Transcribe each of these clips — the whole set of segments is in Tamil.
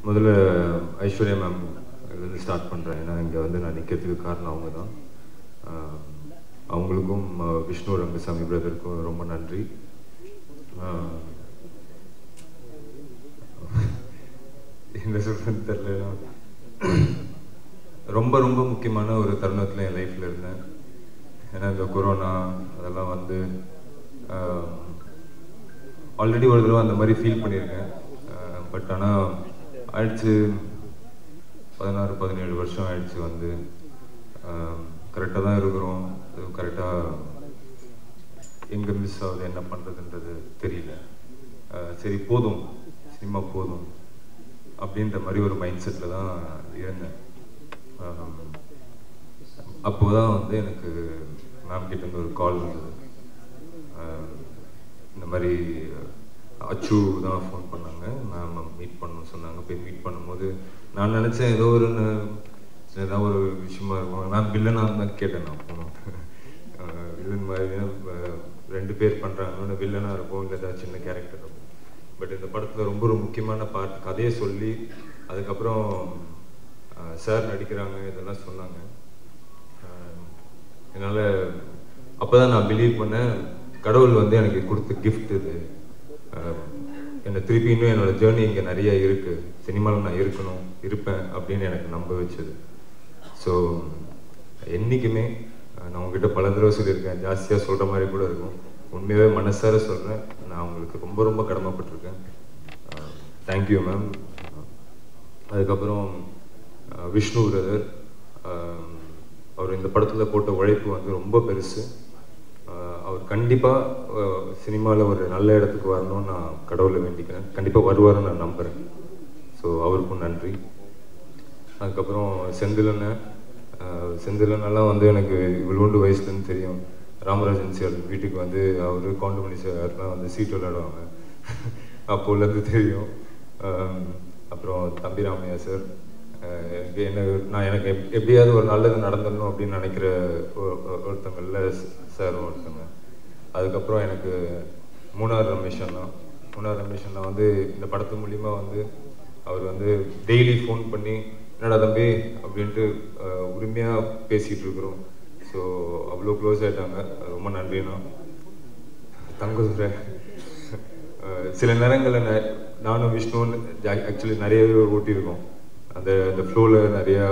முதல்ல ஐஸ்வர்யா மேம் இருந்து ஸ்டார்ட் பண்ணுறேன். ஏன்னா இங்கே வந்து நான் நிற்கிறதுக்கு காரணம் அவங்க தான். அவங்களுக்கும் விஷ்ணு ரங்கசாமி பிரதருக்கும் ரொம்ப நன்றி. என்ன சொல்கிறேன்னு தெரியல. ரொம்ப ரொம்ப முக்கியமான ஒரு தருணத்தில் என் லைஃப்பில் இருந்தேன். ஏன்னா இந்த கொரோனா அதெல்லாம் வந்து ஆல்ரெடி ஒரு தடவை அந்த மாதிரி ஃபீல் பண்ணியிருக்கேன். பட் ஆனால் ஆயிடுச்சு 16-17 வருஷம் ஆயிடுச்சு. வந்து கரெக்டாக தான் இருக்கிறோம். கரெக்டாக எங்கே மிஸ் ஆகுது என்ன பண்ணுறதுன்றது தெரியல. சரி போதும், சினிமா போதும் அப்படின்ற மாதிரி ஒரு மைண்ட் செட்டில் தான் இருந்தேன். அப்போ தான் வந்து எனக்கு மேம் கிட்டேருந்து ஒரு கால் வந்தது. இந்த மாதிரி அச்சு தான் ஃபோன் பண்ணாங்க, மேம் மீட் பண்ணணும்னு சொன்னாங்க. போய் மீட் பண்ணும்போது நான் நினச்சேன் ஏதோ ஒரு விஷயமா இருக்கும். நான் வில்லனாக தான் கேட்டேன். நான் போனோம் வில்லன் மாதிரி 2 பேர் பண்ணுறாங்கன்னு வில்லனாக இருக்கும், இல்லை ஏதாவது சின்ன கேரக்டர் இருக்கும். பட் இந்த படத்தில் ரொம்ப ஒரு முக்கியமான பார்ட் கதையை சொல்லி அதுக்கப்புறம் சார் நடிக்கிறாங்க இதெல்லாம் சொன்னாங்க. என்னால் அப்போ தான் நான் பிலீவ் பண்ணேன், கடவுள் வந்து எனக்கு கொடுத்த கிஃப்ட் இது. என்னை திருப்பி இன்னும் என்னோடய ஜேர்னி இங்கே நிறைய இருக்குது, சினிமாவில் நான் இருப்பேன் அப்படின்னு எனக்கு நம்ப வச்சது. ஸோ என்றைக்குமே நான் உங்ககிட்ட பல தடவை சொல்லியிருக்கேன், ஜாஸ்தியாக சொல்கிற மாதிரி கூட இருக்கும். உண்மையாகவே மனசார சொல்கிறேன், நான் உங்களுக்கு ரொம்ப ரொம்ப கடமைப்பட்டிருக்கேன். Thank you ma'am. அதுக்கப்புறம் விஷ்ணு பிரதர், அவர் இந்த படத்தில் போட்ட உழைப்பு வந்து ரொம்ப பெருசு. அவர் கண்டிப்பாக சினிமாவில் ஒரு நல்ல இடத்துக்கு வரணும்னு நான் கடவுளை வேண்டிக்கிறேன். கண்டிப்பாக வருவாருன்னு நான் நம்புகிறேன். ஸோ அவருக்கும் நன்றி. அதுக்கப்புறம் செந்திலனெல்லாம் வந்து எனக்கு இவ்வளோண்டு வயசுலேருந்து தெரியும். ராமராஜன் சார் வீட்டுக்கு வந்து அவர் கவுண்டமணி சார்லாம் வந்து சீட்டு விளையாடுவாங்க, அப்போலேருந்து தெரியும். அப்புறம் தம்பி ராமையா சார், எனக்கு எப்படியாவது ஒரு நல்லது நடந்துடணும் அப்படின்னு நினைக்கிற ஒருத்தங்களில் சார் ஒருத்தங்க. அதுக்கப்புறம் எனக்கு மூணார் ரமேஷன் வந்து இந்த படத்து மூலிமா வந்து அவர் வந்து டெய்லி ஃபோன் பண்ணி என்னடா தம்பி அப்படின்ட்டு உரிமையாக பேசிகிட்டு இருக்கிறோம். ஸோ அவ்வளோ க்ளோஸ் ஆகிட்டாங்க. ரொம்ப நன்றிண்ணா. தங்கதுரை, சில நேரங்களில் நானும் விஷ்ணுன்னு ஆக்சுவலி நிறையவே ஓட்டியிருக்கோம். அந்த ஃப்ளோவில் நிறையா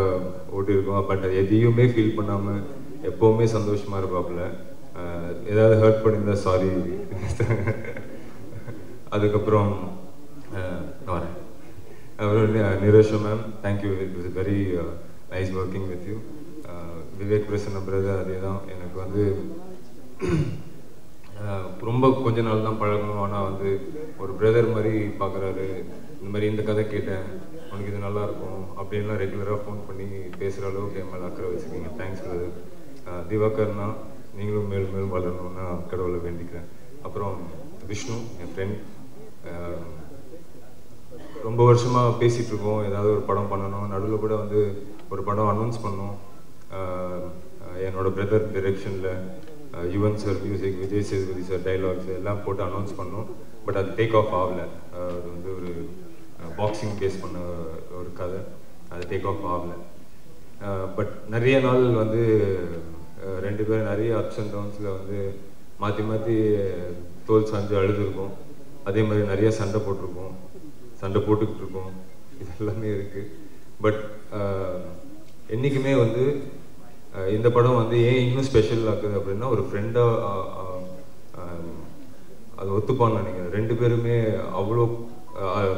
ஓட்டியிருக்கோம். பட் எதையுமே ஃபீல் பண்ணாமல் எப்போவுமே சந்தோஷமாக இருப்பாப்புல. ஏதாவது ஹர்ட் பண்ணியிருந்தா சாரி. அதுக்கப்புறம் வரேன். Nirosha ma'am, thank you. It was very nice working with you. Vivek Prasanna brother, அதே தான். எனக்கு வந்து ரொம்ப கொஞ்ச நாள் தான் பழகணும். ஆனால் வந்து ஒரு பிரதர் மாதிரி பார்க்குறாரு. இந்த மாதிரி இந்த கதை கேட்டேன், உனக்கு இது நல்லாயிருக்கும் அப்படின்லாம் ரெகுலராக ஃபோன் பண்ணி பேசுகிற அளவுக்கு என் மேலே அக்கறை வச்சுருக்கீங்க. Thanks brother. திவாகர்னா நீங்களும் மேலும் மேலும் வளரணும்னா கடவுளை வேண்டிக்கிறேன். அப்புறம் விஷ்ணு, என் ஃப்ரெண்ட், ரொம்ப வருஷமாக பேசிகிட்ருக்கோம் ஏதாவது ஒரு படம் பண்ணணும். நடுவில் கூட வந்து ஒரு படம் அனௌன்ஸ் பண்ணோம். என்னோட பிரதர் டைரெக்ஷனில் Yuvan sir music, Vijay Sethupathi sir dialogues எல்லாம் போட்டு அனௌன்ஸ் பண்ணோம். பட் அது டேக் ஆஃப் ஆகலை. அது வந்து ஒரு பாக்ஸிங் பேஸ் பண்ண ஒரு கதை, அது டேக் ஆஃப் ஆகலை. பட் நிறைய நாள் வந்து 2 பேரும் நிறைய அப்ஸ் அண்ட் டவுன்ஸில் வந்து மாற்றி மாற்றி தோல் சாஞ்சு அழுதுருக்கோம். அதே மாதிரி நிறைய சண்டை போட்டுக்கிட்டு இருக்கோம். இது எல்லாமே இருக்குது. பட் என்றைக்குமே வந்து இந்த படம் வந்து ஏன் இன்னும் ஸ்பெஷல் ஆக்குது அப்படின்னா, ஒரு ஃப்ரெண்டாக அதை ஒத்துப்பான்னு நினைக்கிறேன். 2 பேருமே அவ்வளோ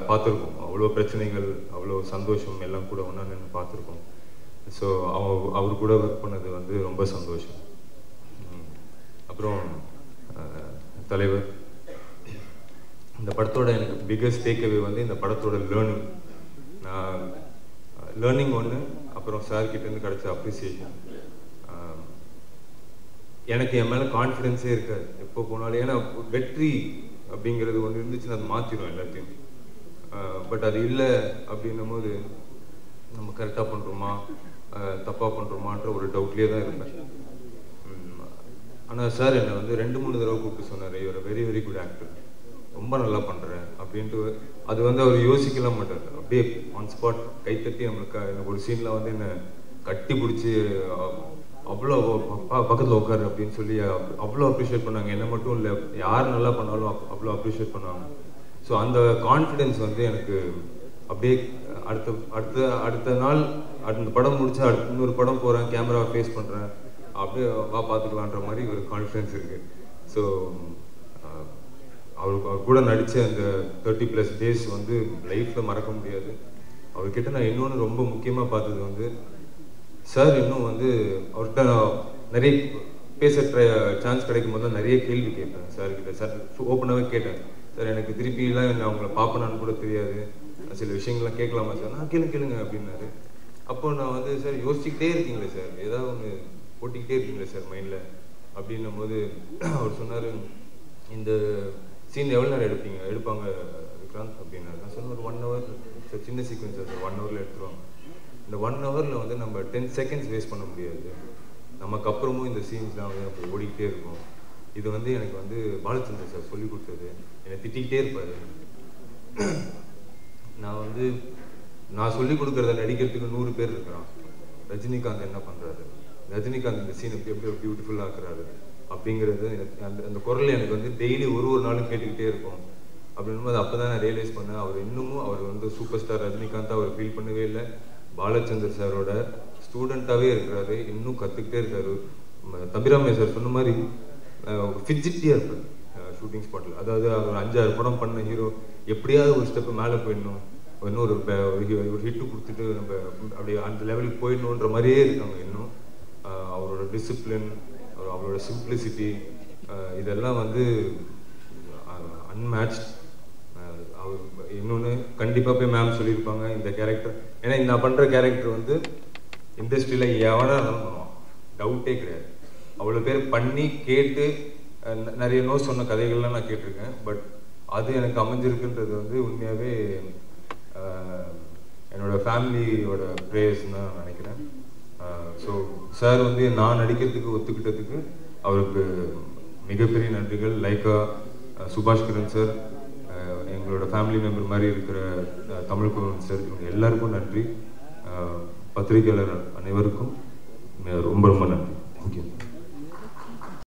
பார்த்துருக்கோம், அவ்வளோ பிரச்சனைகள், அவ்வளோ சந்தோஷம் எல்லாம் கூட ஒன்றா நின்று பார்த்துருக்கோம். ஸோ அவர் கூட ஒர்க் பண்ணது வந்து ரொம்ப சந்தோஷம். அப்புறம் தலைவர், இந்த படத்தோட எனக்கு பிக்கஸ்ட் டேக்அவே வந்து இந்த படத்தோட லேர்னிங் ஒன்று, அப்புறம் சார்கிட்டேருந்து கிடச்ச அப்ரிசியேஷன். எனக்கு என் மேலே கான்ஃபிடென்ஸே இருக்காது எப்போ போனாலும். ஏன்னா வெற்றி அப்படிங்கிறது ஒன்று இருந்துச்சுன்னா அது மாற்றிடும் எல்லாத்தையும். பட் அது இல்லை அப்படின்னும் போது நம்ம கரெக்டாக பண்ணுறோமா தப்பாக பண்ணுறோமான்ற ஒரு டவுட்லேயே தான் இருப்பேன். ஆனால் சார் என்னை வந்து 2-3 தடவை கூப்பிட்டு சொன்னார், you are very very good actor. ரொம்ப நல்லா பண்ணுறேன் அப்படின்ட்டு அது வந்து அவர் யோசிக்கலாம் மாட்டார். அப்படியே ஆன் ஸ்பாட் கைத்தட்டி நம்மளுக்கு எனக்கு ஒரு சீனில் வந்து என்னை கட்டி பிடிச்சி அவ்வளோ பக்கத்தில் உட்காரு அப்படின்னு சொல்லி அவ்வளோ அப்ரிஷியேட் பண்ணாங்க. என்ன மட்டும் இல்லை, யார் நல்லா பண்ணாலும் அவ்வளோ அப்ரிஷியேட் பண்ணுவாங்க. ஸோ அந்த கான்ஃபிடென்ஸ் வந்து எனக்கு அப்படியே அடுத்த நாள் அந்த படம் முடிச்சு இன்னொரு படம் போகிறேன், கேமராவை ஃபேஸ் பண்ணுறேன், அப்படியே வா பார்த்துக்கலான்ற மாதிரி ஒரு கான்ஃபிடென்ஸ் இருக்குது. ஸோ அவர் கூட நடித்த அந்த 30+ டேஸ் வந்து லைஃப்பில் மறக்க முடியாது. அவர்கிட்ட நான் இன்னொன்று ரொம்ப முக்கியமாக பார்த்தது வந்து, சார் இன்னும் வந்து அவர்கிட்ட நான் நிறைய பேச சான்ஸ் கிடைக்கும் போது நிறைய கேள்வி கேட்பேன் சார்கிட்ட. சார் ஓப்பனாகவே கேட்டேன், சார் எனக்கு திருப்பிலாம் நான் அவங்கள பார்ப்பேனான்னு கூட தெரியாது, சில விஷயங்கள்லாம் கேட்கலாமா சார்? நான் கேளுங்க அப்படின்னாரு. அப்போ நான் வந்து, சார் யோசிச்சுக்கிட்டே இருக்கீங்களே சார், ஏதாவது ஒன்று போட்டிக்கிட்டே இருக்கீங்களே சார் மைண்டில் அப்படின்னும் போது அவர் சொன்னார், இந்த சீன் எவ்வளோ நேரம் எடுப்பாங்க விக்ராந்த் அப்படின்னாரு. நான் சொன்ன ஒரு 1 hour சார், சின்ன சீக்வன்ஸ் சார், 1 hourல எடுத்துருவாங்க. இந்த 1 hourல வந்து நம்ம 10 seconds வேஸ்ட் பண்ண முடியாது, நமக்கு அப்புறமும் இந்த சீன்ஸ்லாம் வந்து அப்போ ஓடிக்கிட்டே இருக்கும். இது வந்து எனக்கு வந்து பாலச்சந்தர் சார் சொல்லி கொடுத்தது. என்னை திட்டிக்கிட்டே இருப்பார். நான் சொல்லி கொடுக்குறத நடிக்கிறதுக்கு 100 பேர் இருக்கிறான். ரஜினிகாந்த் என்ன பண்ணுறாரு, ரஜினிகாந்த் இந்த சீன் எப்படி பியூட்டிஃபுல்லாக ஆக்குறாரு அப்படிங்கிறது அந்த குரல் எனக்கு வந்து டெய்லி ஒரு நாளும் கேட்டுக்கிட்டே இருக்கும். அப்படின்னும்போது அப்போ தான் நான் ரியலைஸ் பண்ணேன், அவர் வந்து சூப்பர் ஸ்டார் ரஜினிகாந்த் அவர் ஃபீல் பண்ணவே இல்லை, பாலச்சந்தர் சாரோட ஸ்டூடெண்ட்டாகவே இருக்கிறாரு, இன்னும் கற்றுக்கிட்டே இருக்காரு. தம்பிராமையா சார் சொன்ன மாதிரி ஃபிஜிட்டியாக இருப்பார் ஷூட்டிங் ஸ்பாட்டில். அதாவது அவர் 5-6 படம் பண்ண ஹீரோ எப்படியாவது ஒரு ஸ்டெப்பு மேலே போயிடணும், இன்னும் ஒரு ஹிட்டு கொடுத்துட்டு நம்ம அப்படியே அந்த லெவலுக்கு போயிடணுன்ற மாதிரியே இருக்காங்க இன்னும். அவரோட டிசிப்ளின், அவரோட சிம்பிளிசிட்டி, இதெல்லாம் வந்து அன்மேட்ச். அவர் இன்னொன்று கண்டிப்பாக போய் மேம் சொல்லியிருப்பாங்க, இந்த கேரக்டர், ஏன்னா நான் பண்ணுற கேரக்டர் வந்து இண்டஸ்ட்ரியில் எவனா இருந்தாலும் பண்ணுவான், டவுட்டே கிடையாது. அவ்வளோ பேர் பண்ணி கேட்டு நிறைய சொன்ன கதைகள்லாம் நான் கேட்டிருக்கேன். பட் அது எனக்கு அமைஞ்சிருக்குன்றது வந்து உண்மையாகவே என்னோடய ஃபேமிலியோட ப்ரேயர்ஸ்ன்னு தான் நினைக்கிறேன். ஸோ சார் வந்து நான் நடிக்கிறதுக்கு ஒத்துக்கிட்டதுக்கு அவருக்கு மிகப்பெரிய நன்றிகள். லைக்கா, சுபாஷ் கிரண் சார், எங்களோட ஃபேமிலி மெம்பர் மாதிரி இருக்கிற தமிழ்குமரன் சார், இவங்க எல்லாருக்கும் நன்றி. பத்திரிகையாளர் அனைவருக்கும் ரொம்ப ரொம்ப நன்றி. தேங்க்யூ.